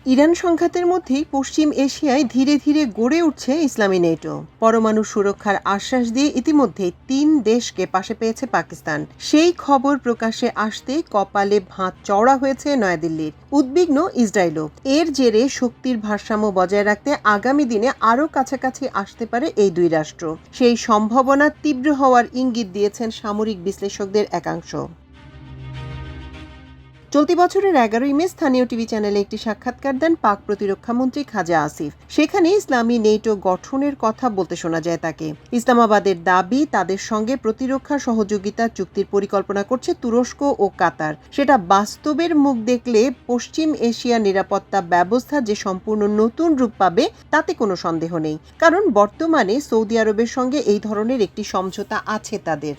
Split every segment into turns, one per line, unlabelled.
Iran সংঘাতের মধ্যেই পশ্চিম এশিয়ায় ধীরে ধীরে গড়ে উঠছে ইসলামী নেটো। পরমাণু সুরক্ষার আশ্বাস দিয়ে ইতিমধ্যে ৩ দেশকে পাশে পেয়েছে পাকিস্তান। সেই খবর প্রকাশ্যে আসতেই কপালে ভাঁজ চওড়া হয়েছে নয়াদিল্লির। উদ্বিগ্ন ইসরায়েলও। এর জেরে শক্তির ভারসাম্য বজায় রাখতে আগামী দিনে আরও কাছাকাছি আসতে পারে এই দুই রাষ্ট্র। সেই সম্ভাবনা তীব্র হওয়ার ইঙ্গিত দিয়েছেন সামরিক বিশ্লেষকদের একাংশ। চলতি বছরের ১১ই মে স্থানীয় টিভি চ্যানেলে একটি সাক্ষাৎকার দেন পাক প্রতিরক্ষামন্ত্রী খাজা আসিফ। সেখানে ইসলামী নেটো গঠনের কথা বলতে শোনা যায় তাকে। ইসলামাবাদের দাবি, তাদের সঙ্গে প্রতিরক্ষা সহযোগিতা চুক্তির পরিকল্পনা করছে তুরস্ক ও কাতার। সেটা বাস্তবের মুখ দেখলে পশ্চিম এশিয়ার নিরাপত্তা ব্যবস্থা যে সম্পূর্ণ নতুন রূপ পাবে তাতে কোনো সন্দেহ নেই, কারণ বর্তমানে সৌদি আরবের সঙ্গে এই ধরনের একটি সমঝোতা আছে তাদের।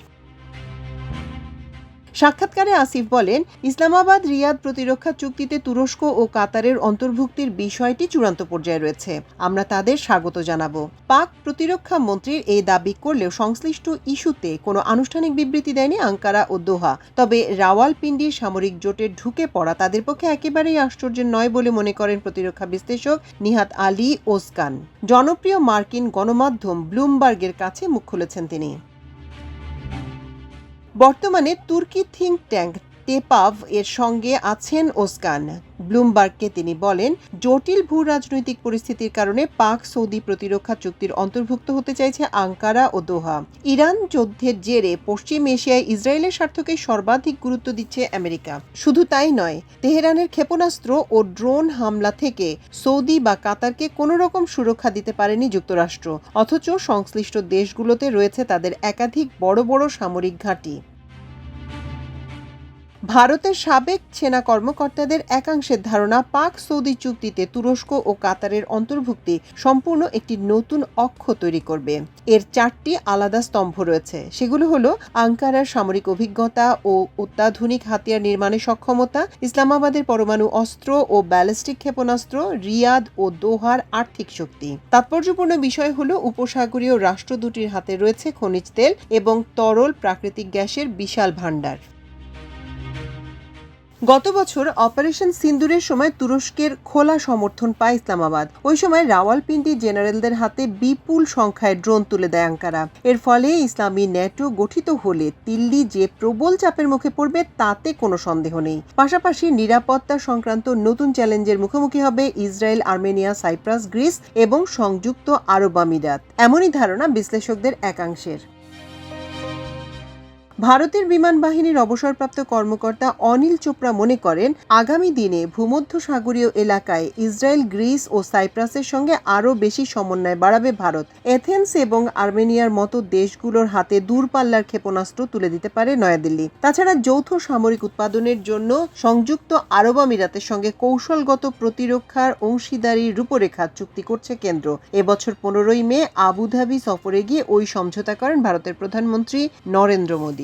সাক্ষাৎকারে আসিফ বলেন, ইসলামাবাদ রিয়াদ প্রতিরক্ষা চুক্তিতে তুরস্ক ও কাতারের অন্তর্ভুক্তির বিষয়টি চূড়ান্ত পর্যায়ে রয়েছে। আমরা তাদের স্বাগত জানাবো। পাক প্রতিরক্ষা মন্ত্রীর এই দাবি করলেও সংশ্লিষ্ট ইস্যুতে কোনো আনুষ্ঠানিক বিবৃতি দেয়নি আঙ্কারা ও দোহা। তবে রাওয়ালপিন্ডির সামরিক জোটে ঢুকে পড়া তাদের পক্ষে একেবারেই আশ্চর্যের নয় বলে মনে করেন প্রতিরক্ষা বিশ্লেষক নিহাত আলী ওসকান। জনপ্রিয় মার্কিন গণমাধ্যম ব্লুমবার্গের কাছে মুখ খুলেছেন তিনি। বর্তমানে তুর্কি থিঙ্ক ট্যাঙ্ক টেপাভ এর সঙ্গে আছেন ওসকান। ব্লুমবার্গকে তিনি বলেন, জটিল ভূ রাজনৈতিক পরিস্থিতির কারণে পাক সৌদি প্রতিরক্ষা চুক্তির অন্তর্ভুক্ত হতে চাইছে আঙ্কারা ও দোহা। ইরান যুদ্ধের জেরে পশ্চিম এশিয়ায় ইসরায়েলের স্বার্থকে সর্বাধিক গুরুত্ব দিচ্ছে আমেরিকা। শুধু তাই নয়, তেহরানের ক্ষেপণাস্ত্র ও ড্রোন হামলা থেকে সৌদি বা কাতারকে কোনো রকম সুরক্ষা দিতে পারেনি যুক্তরাষ্ট্র, অথচ সংশ্লিষ্ট দেশগুলোতে রয়েছে তাদের একাধিক বড় বড় সামরিক ঘাঁটি। ভারতের সাবেক সেনা কর্মকর্তাদের একাংশের ধারণা, পাক সৌদি চুক্তিতে তুরস্ক ও কাতারের অন্তর্ভুক্তি সম্পূর্ণ একটি নতুন অক্ষ তৈরি করবে। এর 4টি আলাদা স্তম্ভ রয়েছে। সেগুলো হলো আঙ্কারার সামরিক অভিজ্ঞতা ও অত্যাধুনিক হাতিয়ার নির্মাণের সক্ষমতা, ইসলামাবাদের পরমাণু অস্ত্র ও ব্যালিস্টিক ক্ষেপণাস্ত্র, রিয়াদ ও দোহার আর্থিক শক্তি। তাৎপর্যপূর্ণ বিষয় হলো উপসাগরীয় রাষ্ট্র দুটির হাতে রয়েছে খনিজ তেল এবং তরল প্রাকৃতিক গ্যাসের বিশাল ভাণ্ডার। গত বছর অপারেশন সিন্দুরের সময় তুরস্কের খোলা সমর্থন পায় ইসলামাবাদ। ওই সময় রাওয়ালপিন্ডি জেনারেলদের হাতে বিপুল সংখ্যায় ড্রোন তুলে দেয় আঙ্কারা। এর ফলে ইসলামী নেটো গঠিত হলে দিল্লি যে প্রবল চাপের মুখে পড়বে তাতে কোনো সন্দেহ নেই। পাশাপাশি নিরাপত্তা সংক্রান্ত নতুন চ্যালেঞ্জের মুখোমুখি হবে ইসরায়েল, আর্মেনিয়া, সাইপ্রাস, গ্রিস এবং সংযুক্ত আরব আমিরাত। এমনই ধারণা বিশ্লেষকদের একাংশের। ভারতের বিমান বাহিনীর অবসরপ্রাপ্ত কর্মকর্তা অনিল চোপড়া মনে করেন, আগামী দিনে ভূমধ্যসাগরীয় এলাকায় ইসরায়েল, গ্রিস ও সাইপ্রাসের সঙ্গে আরও বেশি সমন্বয় বাড়াবে ভারত। এথেন্স এবং আর্মেনিয়ার মতো দেশগুলোর হাতে দূরপাল্লার ক্ষেপণাস্ত্র তুলে দিতে পারে নয়াদিল্লি। তাছাড়া যৌথ সামরিক উৎপাদনের জন্য সংযুক্ত আরব আমিরাতের সঙ্গে কৌশলগত প্রতিরক্ষার অংশীদারির রূপরেখা চুক্তি করছে কেন্দ্র। এবছর 15ই মে আবুধাবি সফরে গিয়ে ওই সমঝোতা করেন ভারতের প্রধানমন্ত্রী নরেন্দ্র মোদী।